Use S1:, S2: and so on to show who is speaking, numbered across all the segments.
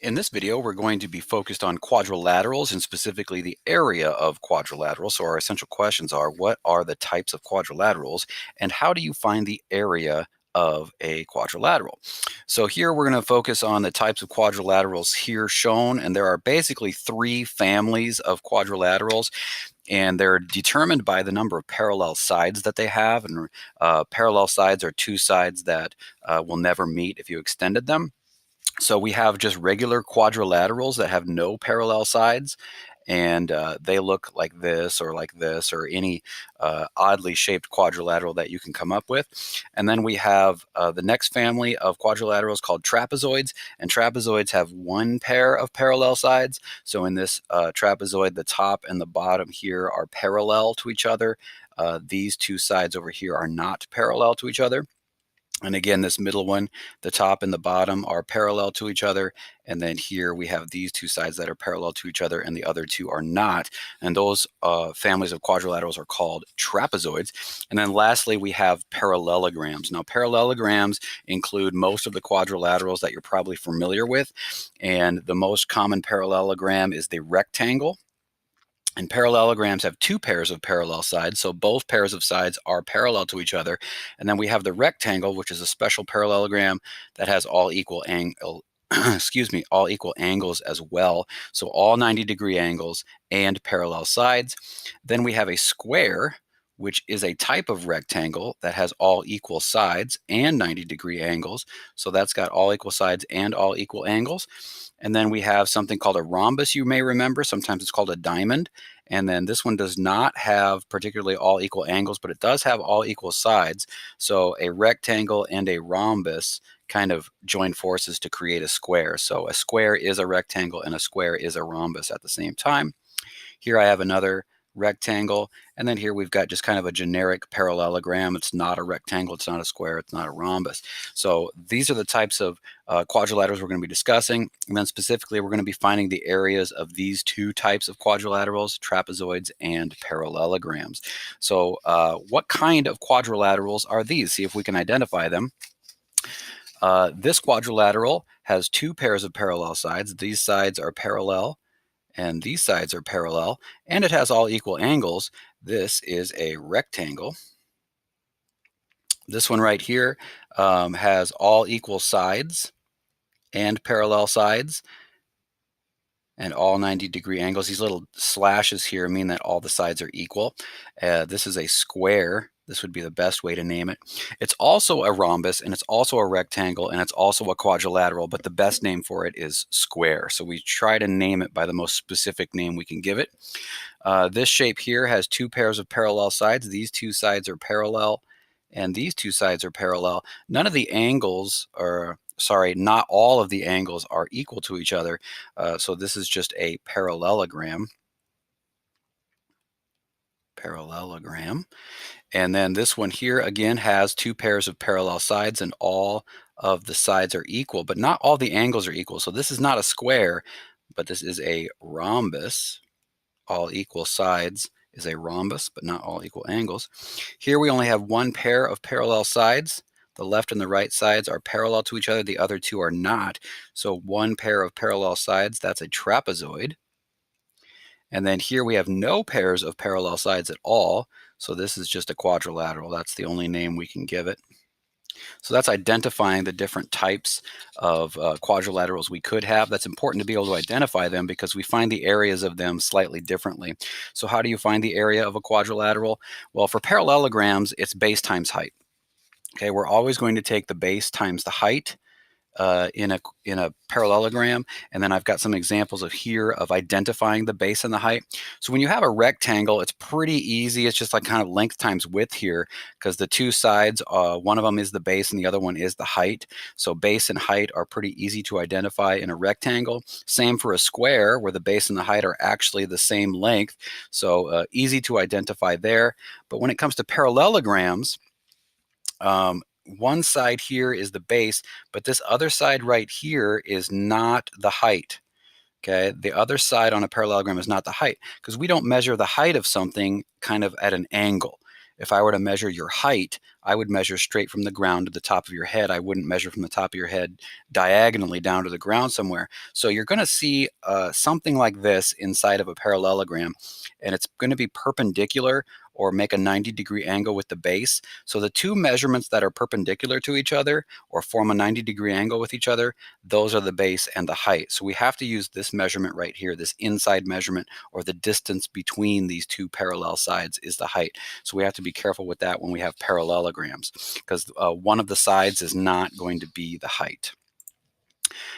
S1: In this video, we're going to be focused on quadrilaterals and specifically the area of quadrilaterals. So our essential questions are, what are the types of quadrilaterals and how do you find the area of a quadrilateral? So here we're going to focus on the types of quadrilaterals here shown, and there are basically three families of quadrilaterals, and they're determined by the number of parallel sides that they have. And parallel sides are two sides that will never meet if you extended them. So we have just regular quadrilaterals that have no parallel sides, and they look like this or any oddly shaped quadrilateral that you can come up with. And then we have the next family of quadrilaterals called trapezoids, and trapezoids have one pair of parallel sides. So in this trapezoid, the top and the bottom here are parallel to each other. These two sides over here are not parallel to each other. And again, this middle one, the top and the bottom are parallel to each other. And then here we have these two sides that are parallel to each other and the other two are not. And those families of quadrilaterals are called trapezoids. And then lastly, we have parallelograms. Now, parallelograms include most of the quadrilaterals that you're probably familiar with. And the most common parallelogram is the rectangle. And parallelograms have two pairs of parallel sides, so both pairs of sides are parallel to each other. And then we have the rectangle, which is a special parallelogram that has all equal all equal angles as well. So all 90-degree angles and parallel sides. Then we have a square, which is a type of rectangle that has all equal sides and 90-degree angles. So that's got all equal sides and all equal angles. And then we have something called a rhombus, you may remember. Sometimes it's called a diamond. And then this one does not have particularly all equal angles, but it does have all equal sides. So a rectangle and a rhombus kind of join forces to create a square. So a square is a rectangle and a square is a rhombus at the same time. Here I have another rectangle, and then here we've got just kind of a generic parallelogram. It's not a rectangle, it's not a square, it's not a rhombus. So these are the types of quadrilaterals we're going to be discussing, and then specifically we're going to be finding the areas of these two types of quadrilaterals, trapezoids and parallelograms. So what kind of quadrilaterals are these? See if we can identify them. This quadrilateral has two pairs of parallel sides. These sides are parallel and these sides are parallel, and it has all equal angles. This is a rectangle. This one right here has all equal sides and parallel sides and all 90-degree angles. These little slashes here mean that all the sides are equal. This is a square. This would be the best way to name it. It's also a rhombus, and it's also a rectangle, and it's also a quadrilateral, but the best name for it is square. So we try to name it by the most specific name we can give it. This shape here has two pairs of parallel sides. These two sides are parallel, and these two sides are parallel. None of the angles are, sorry, not all of the angles are equal to each other. So this is just a parallelogram. And then this one here, again, has two pairs of parallel sides, and all of the sides are equal, but not all the angles are equal. So this is not a square, but this is a rhombus. All equal sides is a rhombus, but not all equal angles. Here we only have one pair of parallel sides. The left and the right sides are parallel to each other. The other two are not. So one pair of parallel sides, that's a trapezoid. And then here we have no pairs of parallel sides at all. So this is just a quadrilateral. That's the only name we can give it. So that's identifying the different types of quadrilaterals we could have. That's important to be able to identify them because we find the areas of them slightly differently. So how do you find the area of a quadrilateral? Well, for parallelograms, it's base times height. Okay, we're always going to take the base times the height in a parallelogram, and then I've got some examples of here of identifying the base and the height. So when you have a rectangle, it's pretty easy. It's just like kind of length times width here, because the two sides, one of them is the base and the other one is the height. So base and height are pretty easy to identify in a rectangle. Same for a square, where the base and the height are actually the same length. So easy to identify there. But when it comes to parallelograms, one side here is the base, but this other side right here is not the height. Okay, the other side on a parallelogram is not the height, because we don't measure the height of something kind of at an angle. If I were to measure your height, I would measure straight from the ground to the top of your head. I wouldn't measure from the top of your head diagonally down to the ground somewhere. So you're going to see something like this inside of a parallelogram, and it's going to be perpendicular or make a 90-degree angle with the base. So the two measurements that are perpendicular to each other or form a 90-degree angle with each other, those are the base and the height. So we have to use this measurement right here, this inside measurement, or the distance between these two parallel sides is the height. So we have to be careful with that when we have parallelograms, because one of the sides is not going to be the height.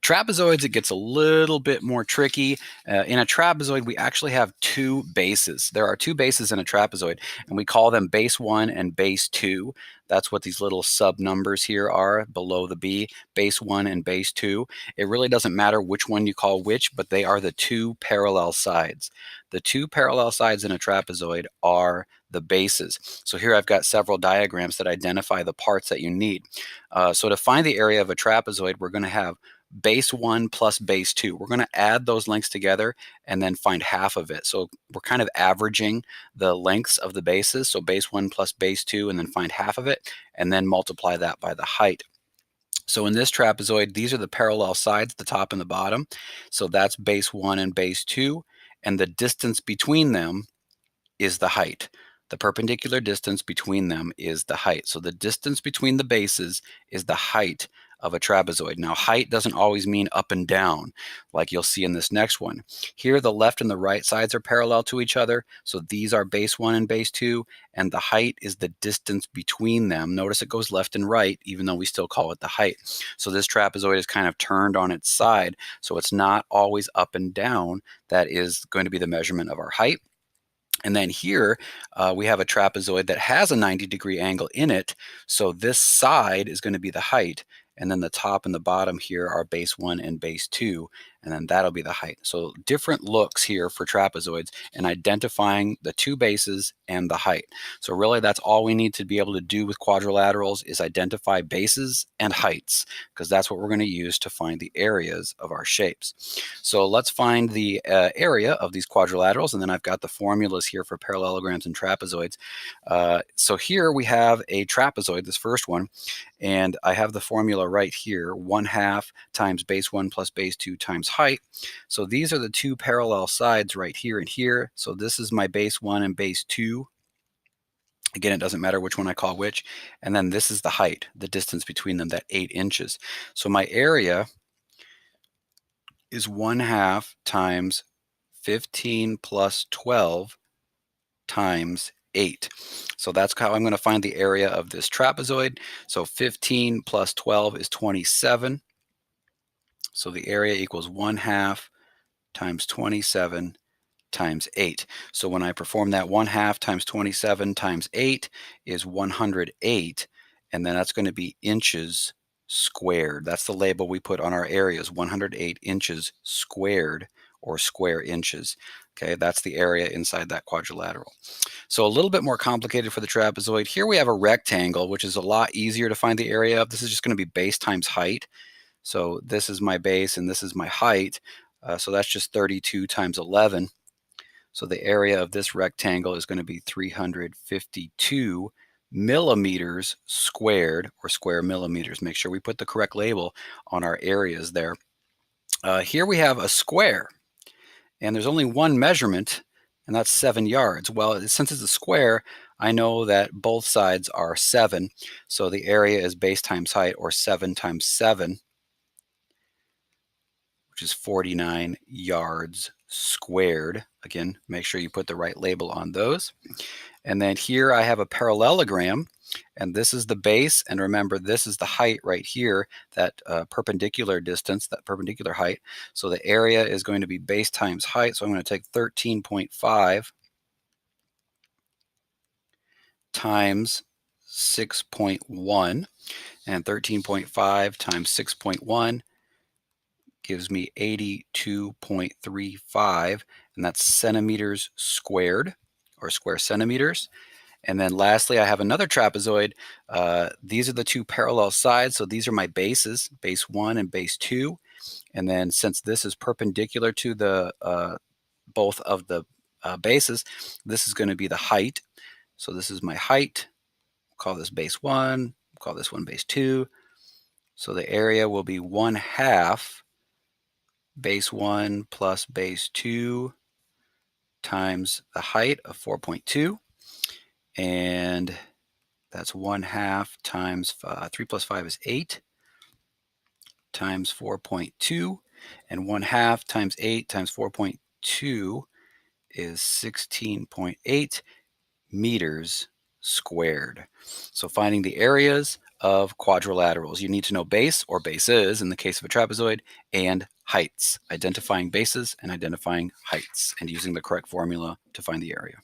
S1: Trapezoids, it gets a little bit more tricky. In a trapezoid, we actually have two bases. There are two bases in a trapezoid, and we call them base 1 and base 2. That's what these little sub numbers here are below the B, base 1 and base 2. It really doesn't matter which one you call which, but they are the two parallel sides. The two parallel sides in a trapezoid are the bases. So here I've got several diagrams that identify the parts that you need. So to find the area of a trapezoid, we're going to have base 1 plus base 2. We're going to add those lengths together and then find half of it. So we're kind of averaging the lengths of the bases. So base 1 plus base 2, and then find half of it, and then multiply that by the height. So in this trapezoid, these are the parallel sides, the top and the bottom. So that's base 1 and base 2, and the distance between them is the height. The perpendicular distance between them is the height. So the distance between the bases is the height of a trapezoid. Now, height doesn't always mean up and down, like you'll see in this next one. Here, the left and the right sides are parallel to each other. So these are base 1 and base 2, and the height is the distance between them. Notice it goes left and right, even though we still call it the height. So this trapezoid is kind of turned on its side. So it's not always up and down. That is going to be the measurement of our height. And then here we have a trapezoid that has a 90-degree angle in it. So this side is going to be the height. And then the top and the bottom here are base 1 and base 2. And then that'll be the height. So different looks here for trapezoids and identifying the two bases and the height. So really that's all we need to be able to do with quadrilaterals is identify bases and heights, because that's what we're going to use to find the areas of our shapes. So let's find the area of these quadrilaterals, and then I've got the formulas here for parallelograms and trapezoids. So here we have a trapezoid, this first one, and I have the formula right here, 1/2 times base 1 plus base 2 times height. So these are the two parallel sides right here and here. So this is my base 1 and base 2. Again, it doesn't matter which one I call which. And then this is the height, the distance between them, that 8 inches. So my area is 1/2 times 15 plus 12 times 8. So that's how I'm going to find the area of this trapezoid. So 15 plus 12 is 27. So the area equals 1/2 times 27 times 8. So when I perform that, 1/2 times 27 times 8 is 108. And then that's going to be inches squared. That's the label we put on our areas, 108 inches squared, or square inches. Okay, that's the area inside that quadrilateral. So a little bit more complicated for the trapezoid. Here we have a rectangle, which is a lot easier to find the area of. This is just going to be base times height. So this is my base and this is my height. So that's just 32 times 11. So the area of this rectangle is going to be 352 millimeters squared, or square millimeters. Make sure we put the correct label on our areas there. Here we have a square, and there's only one measurement, and that's 7 yards. Well, since it's a square, I know that both sides are 7. So the area is base times height, or 7 times 7, which is 49 yards squared. Again, make sure you put the right label on those. And then here I have a parallelogram, and this is the base, and remember this is the height right here, that perpendicular distance, that perpendicular height. So the area is going to be base times height, so I'm going to take 13.5 times 6.1, and 13.5 times 6.1 gives me 82.35, and that's centimeters squared, or square centimeters. And then lastly, I have another trapezoid. These are the two parallel sides, so these are my bases, base 1 and base 2. And then since this is perpendicular to the both of the bases, this is going to be the height. So this is my height. We'll call this base 1. We'll call this one base 2. So the area will be 1/2 base 1 plus base 2 times the height of 4.2. And that's 1/2 times 3 plus 5 is 8 times 4.2. And 1/2 times 8 times 4.2 is 16.8 meters squared. So finding the areas of quadrilaterals, you need to know base or bases in the case of a trapezoid, and heights, identifying bases and identifying heights, and using the correct formula to find the area.